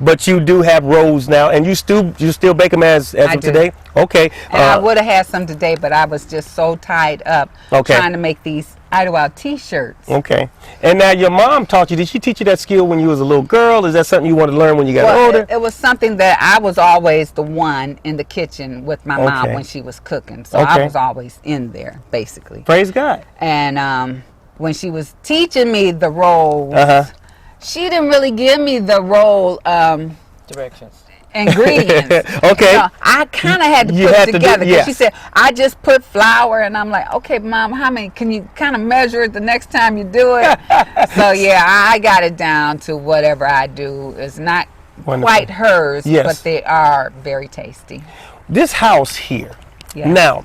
But you do have Rose now, and you still bake them as of today? Okay. And I would have had some today, but I was just so tied up trying to make these Idlewild t-shirts. Okay. And now your mom taught you. Did she teach you that skill when you was a little girl? Is that something you wanted to learn when you got older? It was something that I was always the one in the kitchen with my mom when she was cooking. So I was always in there, basically. Praise God. And when she was teaching me the roles, she didn't really give me the role directions. Ingredients. Okay. You know, I kind of had to put it together because she said, I just put flour, and I'm like, okay, Mom, how many? Can you kind of measure it the next time you do it? So yeah, I got it down to whatever I do is not quite hers, but they are very tasty. This house here. Now,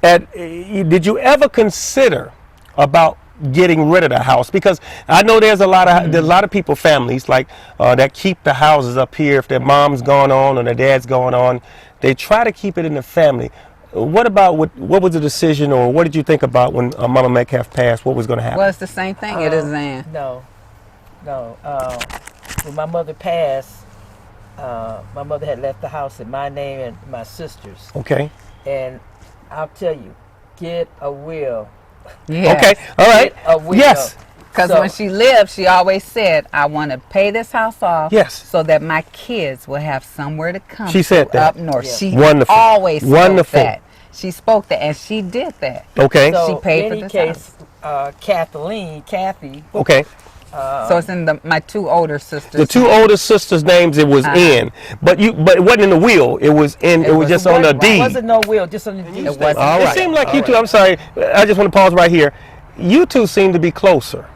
did you ever consider about getting rid of the house? Because I know there's a lot of people, families like that keep the houses up here. If their mom's gone on or their dad's gone on, they try to keep it in the family. What about what was the decision, or what did you think about when Mama Metcalfe passed? What was going to happen? Well, it's the same thing. It is Ann. No. When my mother passed, my mother had left the house in my name and my sister's. Okay. And I'll tell you, get a will. Yes. Okay. All right. Yes. Because when she lived, she always said, I want to pay this house off so that my kids will have somewhere to come she said that. up north. Yeah. She Wonderful. always spoke that. She spoke that, and she did that. Okay. So she paid for this house. Kathy. Okay. So it's in my two older sisters. The two older sisters' names it was in, but it wasn't in the will. It was in. It was just on the deed. It wasn't no will, just on the deed. All right. It seemed like you two. I'm sorry. I just want to pause right here. You two seem to be closer.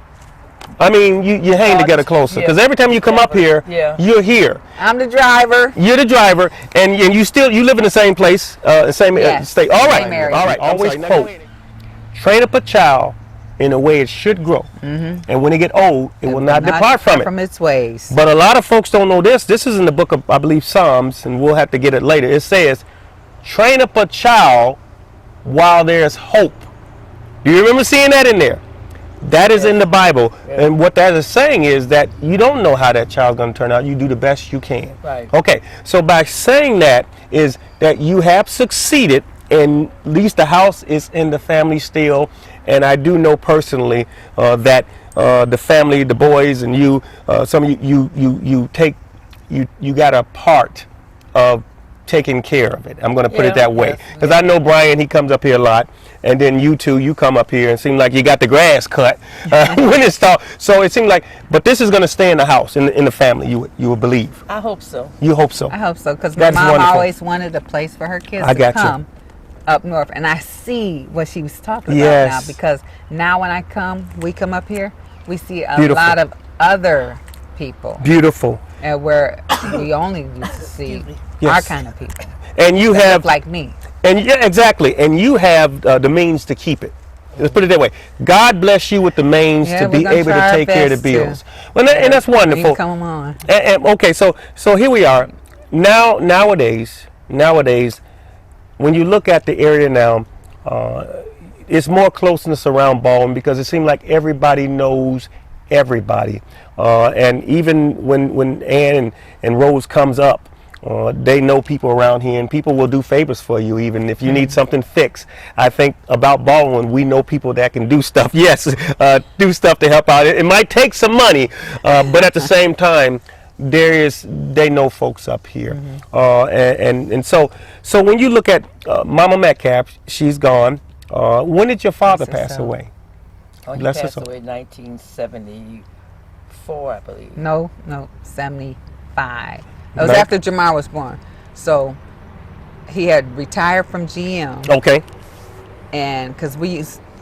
I mean, you hang together closer because every time you come up here, you're here. I'm the driver. You're the driver, and you live in the same place, same state. All right. All right. Always quote: train up a child in a way it should grow, and when it get old, it will not depart from its ways. But a lot of folks don't know this. This is in the book of, I believe, Psalms, and we'll have to get it later. It says, train up a child while there's hope. Do you remember seeing that in there? That is in the Bible. And what that is saying is that you don't know how that child's going to turn out. You do the best you can. Right. Okay, so by saying that is that you have succeeded, and at least the house is in the family still. And I do know personally that the family, the boys, and you, some of you got a part of taking care of it. I'm going to put it that way, because I know Brian, he comes up here a lot, and then you two, you come up here and seem like you got the grass cut when it's tall. So it seemed like, but this is going to stay in the house, in the family. You would believe. I hope so. You hope so. I hope so, because my mom always wanted a place for her kids to come up north, and I see what she was talking about now, because now when we come up here, we see a lot of other people. Beautiful. And where we only used to see our kind of people. And you have look like me. And exactly. And you have the means to keep it. Let's put it that way. God bless you with the means to be able to take care of the bills. Well, and that's wonderful. You come on. Okay, so here we are. Nowadays, when you look at the area now, it's more closeness around Baldwin, because it seems like everybody knows everybody. And even when Ann and Rose comes up, they know people around here, and people will do favors for you even if you need something fixed. I think about Baldwin, we know people that can do stuff. Yes, do stuff to help out. It might take some money, but at the same time, they know folks up here. And so when you look at Mama Metcalfe, she's gone. When did your father pass away? Oh, he passed away in 1974, I believe. No, 75. It was after Jamar was born. So he had retired from GM. Okay. And because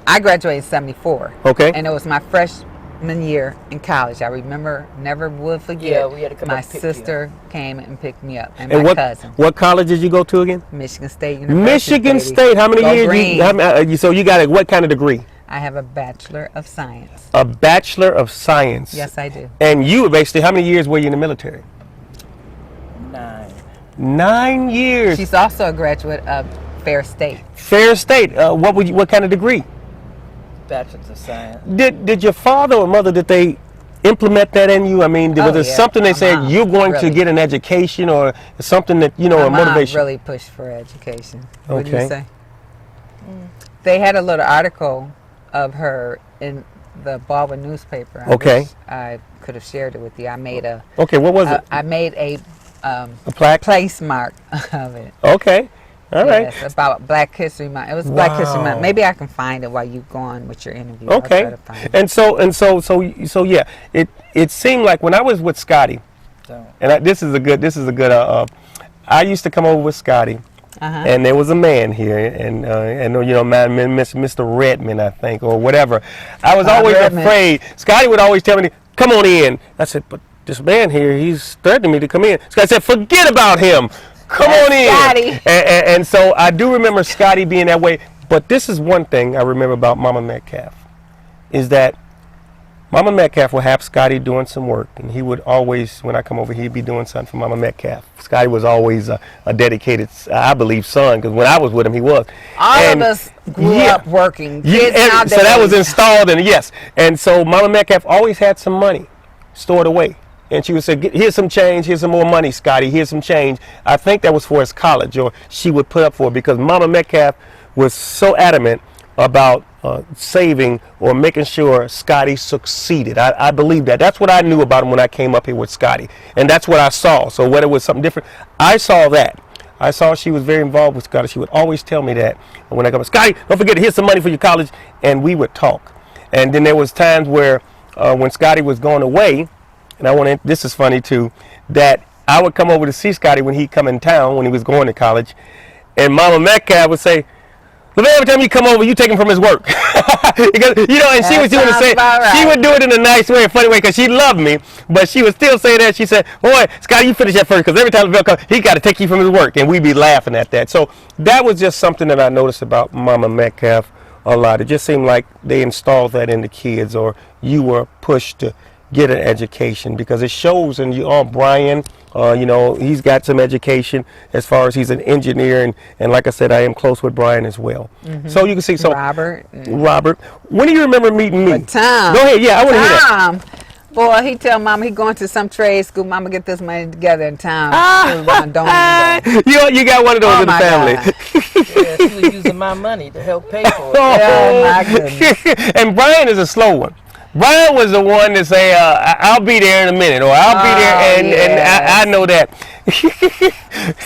I graduated in 74. Okay. And it was my freshman year in college. I remember, never would forget. Yeah, we had to come my up and pick sister came and picked me up, and my cousin. What college did you go to again? Michigan State University. Michigan State. How many years? So you got what kind of degree? I have a Bachelor of Science. A Bachelor of Science. Yes, I do. And you basically, how many years were you in the military? 9. 9 years. She's also a graduate of Fair State. Fair State. What kind of degree? Bachelor of Science. Did your father or mother, did they implement that in you? I mean, was it something they said you're going to get an education, or something that a motivation? Mom really pushed for education. What did you say? They had a little article of her in the Baldwin newspaper. I could have shared it with you. I made a. Okay, what was it? I made a plaque? Place mark of it. Okay. All right. Yes, about Black History Month. It was Black History Month. Maybe I can find it while you go on with your interview. Okay. And so yeah. It seemed like when I was with Scotty, and this is a good. I used to come over with Scotty, and there was a man here, and Mr. Redman, I think, or whatever. I was always afraid. Scotty would always tell me, "Come on in." I said, "But this man here, he's threatening me to come in." Scotty said, "Forget about him. Come on in." Scotty. And so I do remember Scotty being that way. But this is one thing I remember about Mama Metcalfe, is that Mama Metcalfe would have Scotty doing some work, and he would always, when I come over, he'd be doing something for Mama Metcalfe. Scotty was always a dedicated, I believe, son, because when I was with him, he was. All of us grew up working. So that was installed, and yes. And so Mama Metcalfe always had some money stored away. And she would say, "Here's some change, here's some more money, Scotty, here's some change." I think that was for his college, or she would put up for it, because Mama Metcalfe was so adamant about saving or making sure Scotty succeeded. I believe that. That's what I knew about him when I came up here with Scotty. And that's what I saw. So whether it was something different, I saw that. I saw she was very involved with Scotty. She would always tell me that. And when I come, "Scotty, don't forget, here's some money for your college." And we would talk. And then there was times where when Scotty was going away, and this is funny too, that I would come over to see Scotty when he'd come in town when he was going to college. And Mama Metcalfe would say, "Every time you come over, you take him from his work." Because, and she was doing the same. Right. She would do it in a nice way, a funny way, because she loved me. But she would still say that. She said, "Boy, Scotty, you finish that first, because every time the bill comes, he got to take you from his work." And we'd be laughing at that. So that was just something that I noticed about Mama Metcalfe a lot. It just seemed like they installed that in the kids, or you were pushed to get an education, because it shows in you. Brian, he's got some education as far as he's an engineer, and like I said, I am close with Brian as well. So you can see. So Robert, when do you remember meeting me? Tom. Go ahead. Yeah, I want to hear that. Boy, he tell Mama he going to some trade school. Mama, get this money together in time. You got one of those in the family. Yeah, she was using my money to help pay for it. Oh my goodness. And Brian is a slow one. Brian was the one to say, "I'll be there in a minute," or "I'll be there," and I know that.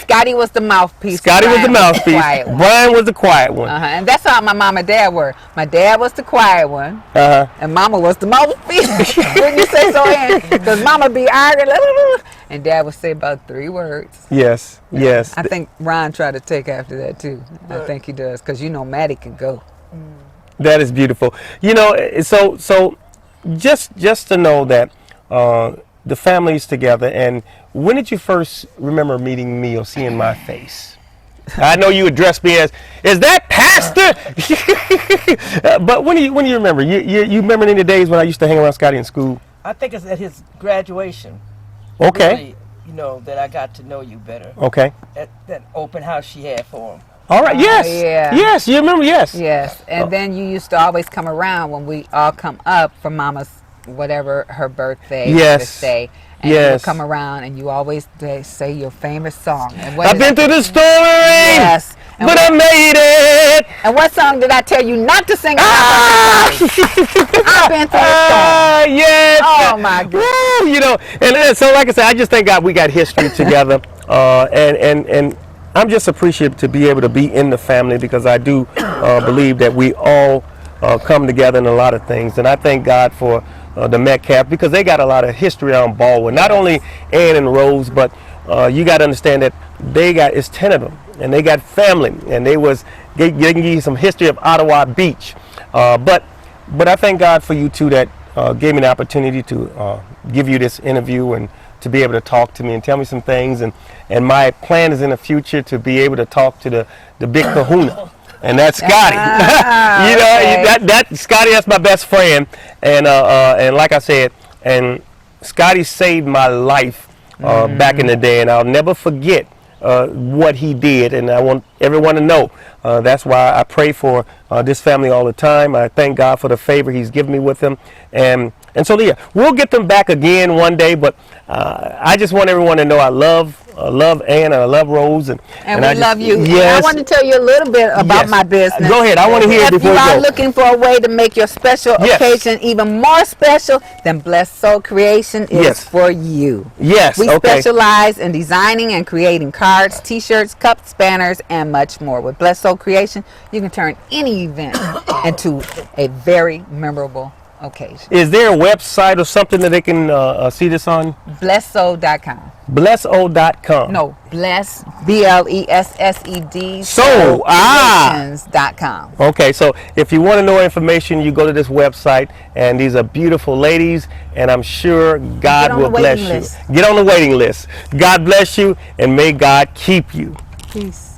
Scotty was the mouthpiece. Brian was the quiet one. And that's how my mom and dad were. My dad was the quiet one, and Mama was the mouthpiece. Wouldn't you say so, Ann? Because Mama be arguing, and Dad would say about 3 words. Yes. I think Ron tried to take after that too. I think he does, because Maddie can go. That is beautiful. So just to know that the family's together. And when did you first remember meeting me or seeing my face? I know you addressed me as, "Is that Pastor?" But when do you remember? You remember any days when I used to hang around Scotty in school? I think it's at his graduation. Okay. Really, that I got to know you better. Okay. At that open house she had for him. All right. Yes. Yeah. Yes. You remember? Yes. Yes. And then you used to always come around when we all come up for Mama's whatever her birthday. Yes. Day. And you would come around and you always say your famous song. And I've been through the storm. Yes. But I made it. And what song did I tell you not to sing? I've been through the storm. Yes. Oh my God. And so like I said, I just thank God we got history together. And I'm just appreciative to be able to be in the family, because I do believe that we all come together in a lot of things. And I thank God for the Metcalfe, because they got a lot of history on Baldwin. Not only Ann and Rose, but you got to understand that it's 10 of them, and they got family, and they can give you some history of Ottawa Beach. But I thank God for you two that gave me the opportunity to give you this interview and to be able to talk to me and tell me some things. And my plan is in the future to be able to talk to the big kahuna. And that's Scotty. Okay. Scotty, that's my best friend. And like I said, and Scotty saved my life back in the day, and I'll never forget what he did. And I want everyone to know that's why I pray for this family all the time. I thank God for the favor he's given me with them. And And so, yeah, we'll get them back again one day. But I just want everyone to know I love Ann and I love Rose. And we love you. Yes. And I want to tell you a little bit about my business. Go ahead. I want to hear it before you go. If you are looking for a way to make your special occasion even more special, then Blessed Soul Creation is for you. Yes. We specialize in designing and creating cards, T-shirts, cups, banners, and much more. With Blessed Soul Creation, you can turn any event into a very memorable occasion. Is there a website or something that they can see this on? BlessedSoul.com. BlessedSoul.com. No, Bless, BLESSED. Soul.com. Okay, so if you want to know information, you go to this website, and these are beautiful ladies, and I'm sure God will bless you. Get on the waiting list. God bless you, and may God keep you. Peace.